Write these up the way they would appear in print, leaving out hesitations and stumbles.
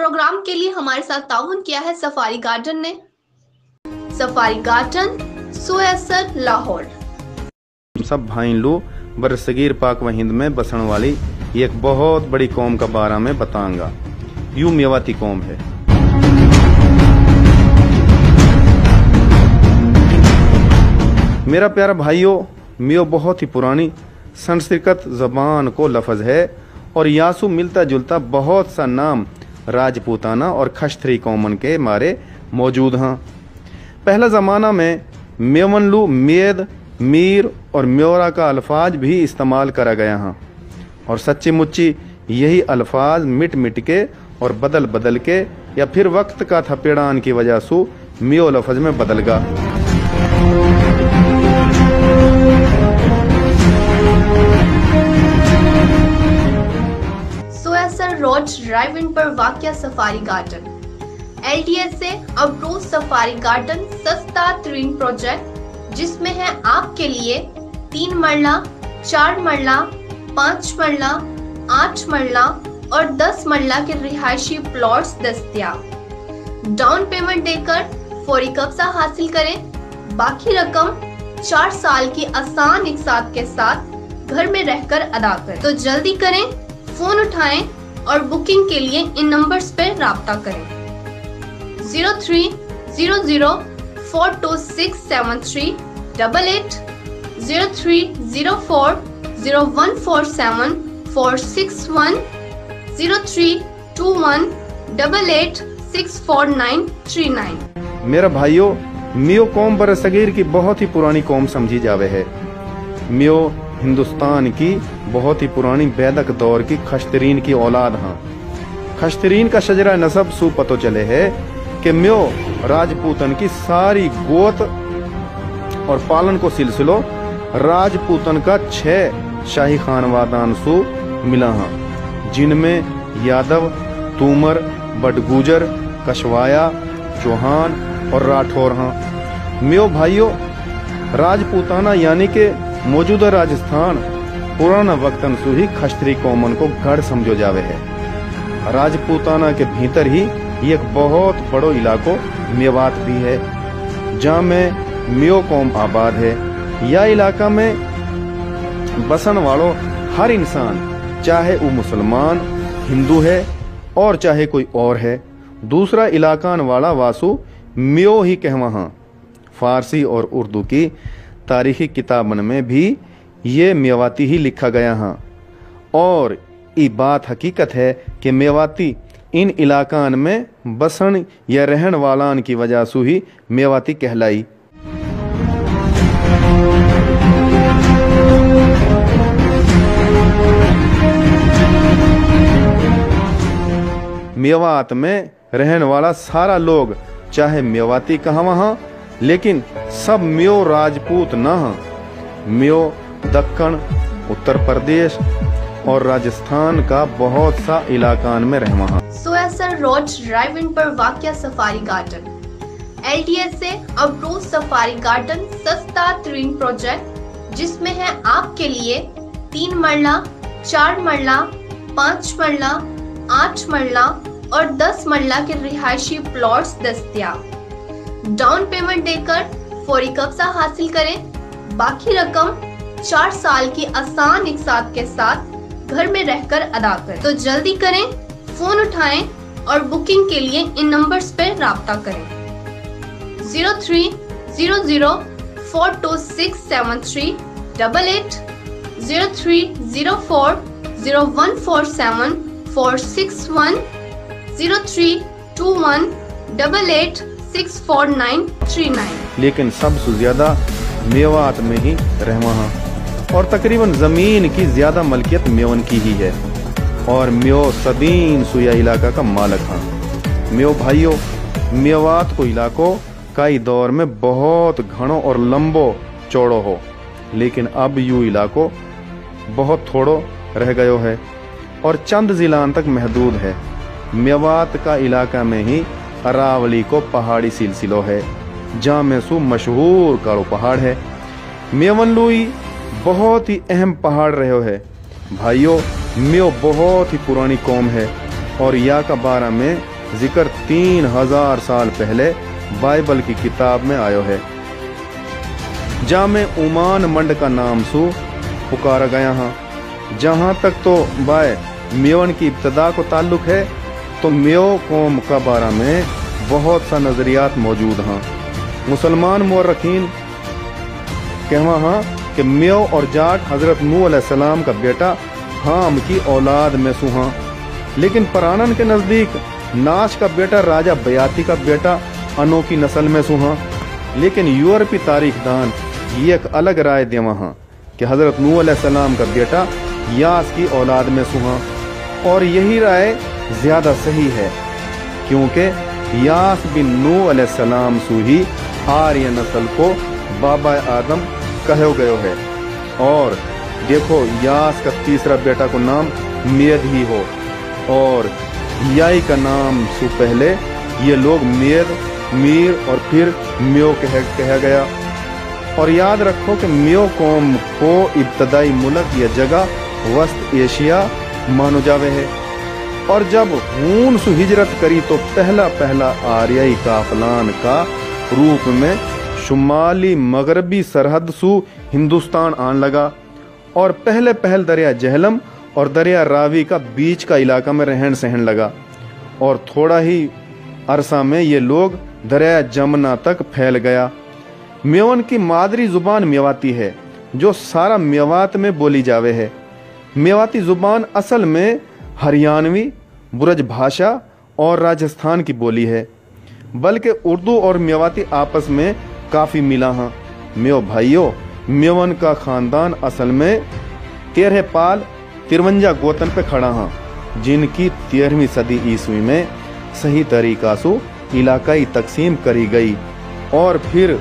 Programme के लिए हमारे साथ ताउन किया है सफारी गार्डन ने। सफारी गार्डन सोयसर लाहौर। सब भाई लोग बरसगीर पाक व हिंद में बसने वाली एक बहुत बड़ी कौम का बारे में बताऊंगा। यूं मेवाती कौम है। मेरा प्यारा भाइयों, मियो बहुत ही पुरानी संस्कृत जबान को लफ्ज है और यासु मिलता जुलता बहुत सा नाम राजपूताना और खश्तरी कौमन के मारे मौजूद हैं। पहला ज़माना में मेवनलू, मेद, मीर और म्योरा का अल्फाज भी इस्तेमाल करा गया हैं और सच्ची मुच्ची यही अल्फाज मिट मिट के और बदल बदल के या फिर वक्त का थपेड़ान की वजह से मियो लफ्ज में बदल गया। सोयसर रोड ड्राइव इन पर वाक़या सफारी गार्डन LTS से अप्रूव सफारी गार्डन सस्ता तरीन प्रोजेक्ट, जिसमें है आपके लिए 3 मरला, 4 मरला, 5 मरला, 8 मरला और 10 मरला के रिहायशी प्लॉट्स दस्तयाब। डाउन पेमेंट देकर फौरी कब्जा हासिल करें। बाकी रकम 4 साल की आसान इकसात के साथ घर में रहकर अदा करें। तो जल्दी करें, फोन उठाएं और बुकिंग के लिए इन नंबर्स पर राब्ता करें। 0304267388, 0304014746, 032188643939। मेरा भाइयों, मियो कौम बरसगीर की बहुत ही पुरानी कौम समझी जावे है। मियो हिंदुस्तान की बहुत ही पुरानी वैदिक दौर की खश्तरीन की औलाद हैं। खश्तरीन का शजरा नसब सू पतो चले है कि मियो राजपूतन की सारी गोत और पालन को सिलसिलो राजपूतन का 6 शाही खानवादान सू मिला हैं, जिनमें यादव, तूमर, बडगुजर, कशवाया, चौहान और राठौर हैं। मियो भाइयों, राजपूताना यानी के मौजूदा राजस्थान पुराना वक्तन सु ही खश्तरी कौमन को गढ़ समझो जावे है। राजपूताना के भीतर ही एक बहुत बड़ो इलाको मेवात भी है, जहाँ में मियो कौम आबाद है। यह इलाका में बसन वालों हर इंसान, चाहे वो मुसलमान, हिंदू है और चाहे कोई और है, दूसरा इलाकान वाला वासु मियो ही कहवा। फारसी और उर्दू की तारीखी किताबन में भी ये मेवाती ही लिखा गया है और ये बात हकीकत है कि मेवाती इन इलाकान में बसन या रहन वालान की वजह से ही मेवाती कहलाई। मेवात में रहने वाला सारा लोग चाहे मेवाती कहवा हैं, लेकिन सब मियो राजपूत न हैं। मियो दक्कन, उत्तर प्रदेश और राजस्थान का बहुत सा इलाकान में रहवा हैं। सोयसर रोड ड्राइव इन पर वाक़या सफारी गार्डन LTS से अप्रूव सफारी गार्डन सस्ता तरीन प्रोजेक्ट, जिसमें है आपके लिए 3 मरला, 4 मरला, 5 मरला, 8 मरला और 10 मरला के रिहायशी प्लॉट्स दस्तयाब। डाउन पेमेंट देकर फौरी कब्जा हासिल करें। बाकी रकम 4 साल की आसान इकसात के साथ घर में रहकर अदा करें। तो जल्दी करें, फोन उठाएं और बुकिंग के लिए इन नंबर्स पर राब्ता करें। 0304267388, 0304014746, 032188643939। लेकिन सबसे ज्यादा मेवात में ही रहवा हैं और तकरीबन जमीन की ज्यादा मलकियत मेवन की ही है और मियो सदीन सुया इलाका का मालिक है। मियो भाइयों, मेवात को इलाको कई दौर में बहुत घणो और लंबो चौड़ो हो, लेकिन अब यू इलाको बहुत थोड़ो रह गयो है और चंद जिलान तक महदूद है। मेवात का इलाका में ही अरावली को पहाड़ी सिलसिलो है, जहाँ में सु मशहूर कालो पहाड़ है। मेवनलुई बहुत ही अहम पहाड़ रहे है। भाइयों, मियो बहुत ही पुरानी कौम है और या का बारा में जिक्र 3000 साल पहले बाइबल की किताब में आयो है। जामे उमान मंड का नाम सु पुकारा गया हाँ। जहाँ तक तो बाय मेवन की इब्तदा को ताल्लुक है तो मेव कौम का बारे में बहुत सा नजरियात मौजूद हैं। मुसलमान मुअर्रिखीन कहवा हाँ कि मेव और जाट हजरत नूह अलैहिस्सलाम का बेटा हाम की औलाद में सुहा, लेकिन परानन के नजदीक नाश का बेटा राजा बयाती का बेटा अनो की नस्ल में सुहा। लेकिन यूरोपी तारीखदान ये एक अलग राय देवा हाँ कि हजरत नूह अलैहिस्सलाम का बेटा यास की औलाद में सुहा, और यही राय ज्यादा सही है क्योंकि यास बिन नूह अलैहिस्सलाम सु ही आर्य नस्ल को बाबा आदम कहो गयो है। और देखो यास का तीसरा बेटा को नाम मेद ही हो, और याई का नाम सु पहले ये लोग मेद मीर और फिर म्यो कहा गया। और याद रखो कि म्यो कौम को इब्तदाई मुल्क या जगह वस्त एशिया मानो जावे है। और जब हून सु हिजरत करी तो पहला आर्याई काफलान का रूप में शुमाली मगरबी सरहद सु हिंदुस्तान आन लगा, और पहल दरिया जहलम और दरिया रावी का बीच का इलाका में रहन सहन लगा। और थोड़ा ही अरसा में ये लोग दरिया जमुना तक फैल गया। मेवन की मादरी जुबान मेवाती है जो सारा मेवात में बोली जावे है। मेवाती जुबान असल में हरियाणवी, बुरज भाषा और राजस्थान की बोली है, बल्कि उर्दू और मेवाती आपस में काफी मिला हाँ। मेव भाइयों, मेवन का खानदान असल में 13 पाल 53 गोतन पे खड़ा हाँ, जिनकी 13वीं सदी ईस्वी में सही तरीका से इलाकाई तकसीम करी गई। और फिर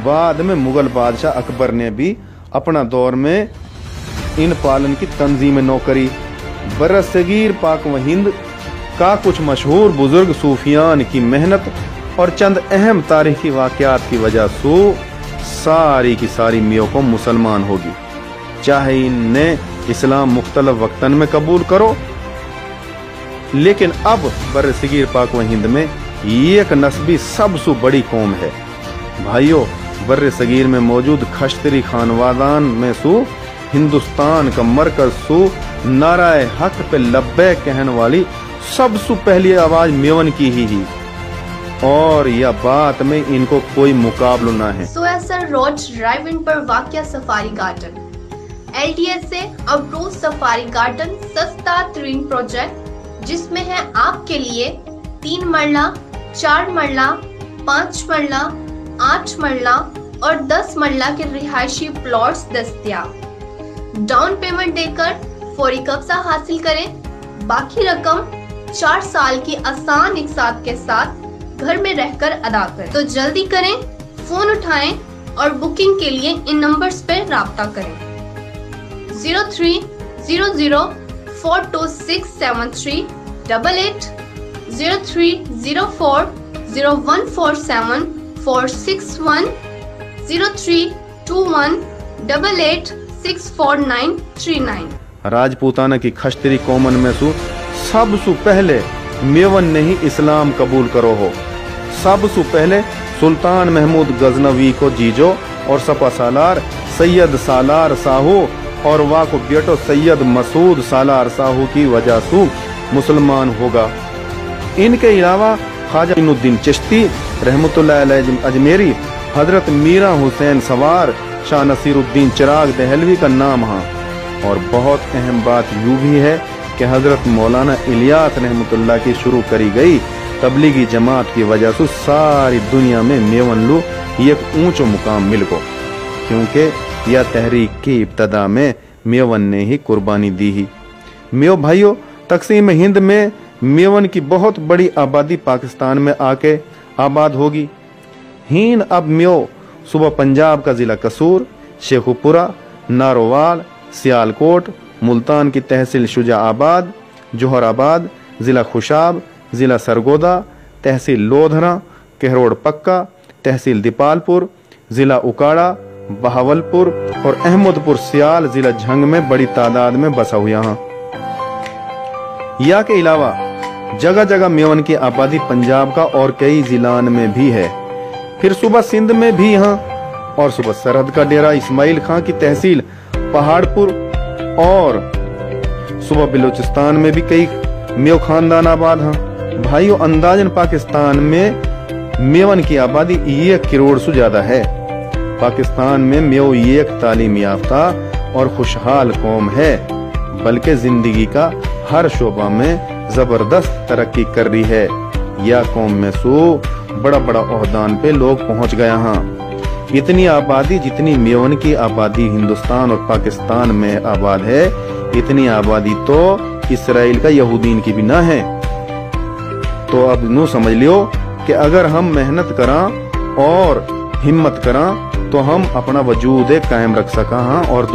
बाद में मुगल बादशाह अकबर ने भी अपना दौर में इन पालन की तंजीम नौकरी। बरसगीर पाक व हिंद का कुछ मशहूर बुजुर्ग सूफियान की मेहनत और चंद अहम तारीखी वाकयात की वजह से सारी की सारी मियों को मुसलमान होगी, चाहे इन्हें इस्लाम मुख्तलिफ वक्तन में कबूल करो। लेकिन अब बरसगीर पाक व हिंद में एक नस्बी सबसे बड़ी कौम है। भाइयों, बरसगीर में मौजूद खश्तरी खानवादान में सु हिंदुस्तान का मरकज सु नाराए हक पे लब्बे कहने वाली सबसे पहली आवाज मेवन की ही और यह बात में इनको कोई मुकाबला ना है। सोयासर रोड ड्राइव इन पर वाक़या सफारी गार्डन LTS से अप्रोच सफारी गार्डन सस्ता तरीन प्रोजेक्ट, जिसमें है आपके लिए 3 मरला, 4 मरला, 5 मरला, 8 मरला और 10 मरला के रिहायशी प्लॉट्स दस्तयाब। डाउन पेमेंट देकर फौरी कब्जा हासिल करें, बाकी रकम 4 साल की आसान इकसात के साथ घर में रहकर अदा करें। तो जल्दी करें, फोन उठाएं और बुकिंग के लिए इन नंबर्स पर राब्ता करें। 0300426738, 0304014746, 032188643939। राजपूताना की खश्तरी कौमन में सु सबसे पहले मेवन ने ही इस्लाम कबूल करो हो। सबसे पहले सुल्तान महमूद गजनवी को जीजो और सपा सालार सैयद सालार साहू और वाह को बेटो सैयद मसूद सालार साहू की वजह से मुसलमान होगा। इनके अलावा ख्वाजा इनुद्दीन चिश्ती रहमतुल्लाह अलैह अजमेरी, हजरत मीरा हुसैन सवार, शाह नसीरुद्दीन चिराग दहलवी का नाम है। और बहुत अहम बात यूँ भी है कि हजरत मौलाना इलियास रहमतुल्लाह की शुरू करी गई तबलीगी जमात की वजह से सारी दुनिया में मेवन लू एक ऊंचो मुकाम मिल गो, क्योंकि यह तहरीक की इब्तदा में मेवन ने ही कुर्बानी दी ही। मेव भाइयों, तकसीम हिंद में मेवन की बहुत बड़ी आबादी पाकिस्तान में आके आबाद होगी। हीन अब मेव सुबह पंजाब का जिला कसूर, शेखुपुरा, नारोवाल, सियालकोट, मुल्तान की तहसील शुजाआबाद, जोहराबाद, जिला खुशाब, जिला सरगोदा, तहसील लोधरा, कहरोड़ पक्का, तहसील दीपालपुर, जिला उकाड़ा, बहावलपुर और अहमदपुर सियाल, जिला झंग में बड़ी तादाद में बसा हुआ है। या के अलावा जगह जगह मेवन की आबादी पंजाब का और कई जिलान में भी है। फिर सुबह सिंध में भी यहाँ, और सुबह सरहद का डेरा इस्माइल खां की तहसील पहाड़पुर, और सुबह बलूचिस्तान में भी कई मेव खानदान आबाद हैं। भाइयों, अंदाजन पाकिस्तान में मेवन की आबादी 1 करोड़ से ज्यादा है। पाकिस्तान में मेव एक तालीम याफ्ता और खुशहाल कौम है, बल्कि जिंदगी का हर शोबा में जबरदस्त तरक्की कर रही है। या कौम में सो बड़ा बड़ा ओहदान पे लोग पहुंच गया हैं। इतनी आबादी जितनी मेवन की आबादी हिंदुस्तान और पाकिस्तान में आबाद है, इतनी आबादी तो इसराइल का यहूदीन की भी ना है। तो अब नू समझ लियो कि अगर हम मेहनत करा और हिम्मत करा तो हम अपना वजूद कायम रख सका और